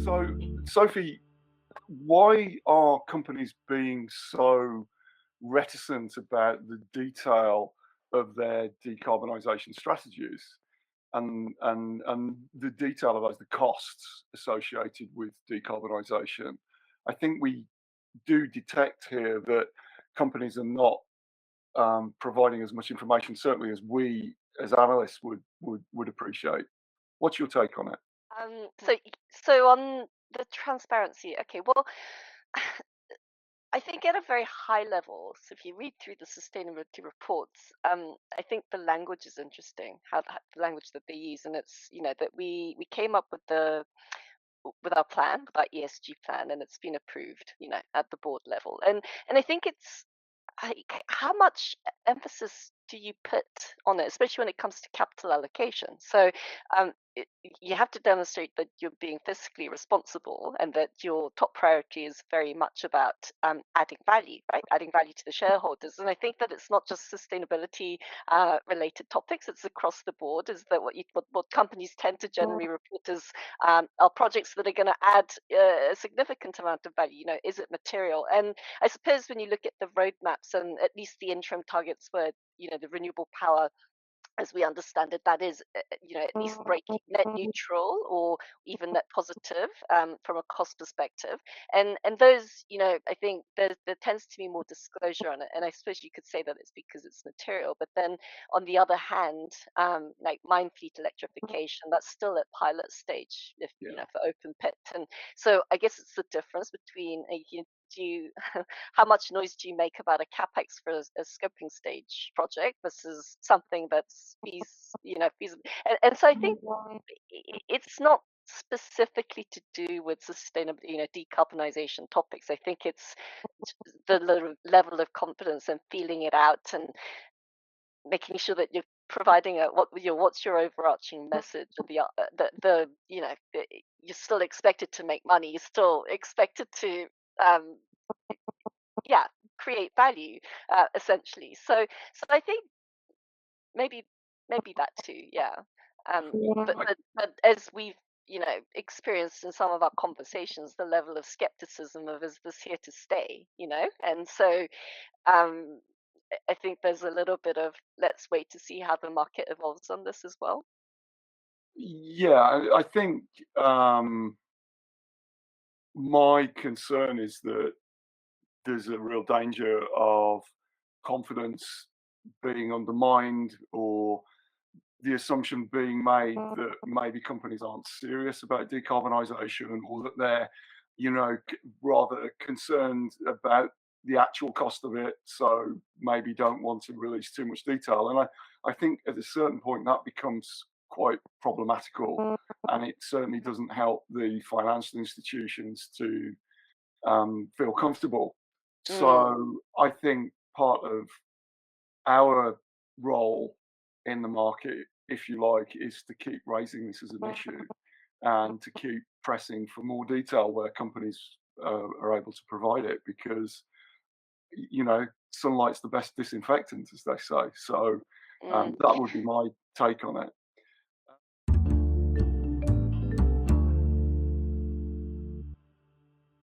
So, Sophie, why are companies being so reticent about the detail of their decarbonisation strategies and the detail of those, the costs associated with decarbonisation? I think we do detect here that companies are not providing as much information, certainly as we as analysts would appreciate. What's your take on it? So on the transparency, okay, well, I think at a very high level, so if you read through the sustainability reports, I think the language is interesting, how the language that they use, and it's that we came up with our plan, with our ESG plan, and it's been approved, at the board level, and I think it's how much emphasis do you put on it, especially when it comes to capital allocation? So you have to demonstrate that you're being fiscally responsible and that your top priority is very much about adding value, right? Adding value to the shareholders. And I think that it's not just sustainability related topics; it's across the board. Is that what companies tend to generally report as are projects that are going to add a significant amount of value? Is it material? And I suppose when you look at the roadmaps and at least the interim targets for the renewable power, as we understand it, that is at least break net neutral or even net positive, from a cost perspective. And those, I think there tends to be more disclosure on it, and I suppose you could say that it's because it's material. But then on the other hand, like mine fleet electrification, that's still at pilot stage, if Yeah. for open pit. And so I guess it's the difference between do you how much noise do you make about a capex for a scoping stage project versus something that's feasible? And so I think it's not specifically to do with sustainable, decarbonization topics. I think it's the level of confidence and feeling it out and making sure that you're providing what's your overarching message, and you're still expected to make money, you're still expected to um, yeah, create value, essentially. So I think maybe that too, yeah. But as we've experienced in some of our conversations, the level of skepticism of is this here to stay, and so um, I think there's a little bit of let's wait to see how the market evolves on this as well. Yeah, I think my concern is that there's a real danger of confidence being undermined or the assumption being made that maybe companies aren't serious about decarbonisation or that they're, rather concerned about the actual cost of it, so maybe don't want to release too much detail. And I think at a certain point that becomes quite problematical, and it certainly doesn't help the financial institutions to feel comfortable. Mm, So I think part of our role in the market, if you like, is to keep raising this as an issue and to keep pressing for more detail where companies are able to provide it because, sunlight's the best disinfectant, as they say. So mm. that would be my take on it.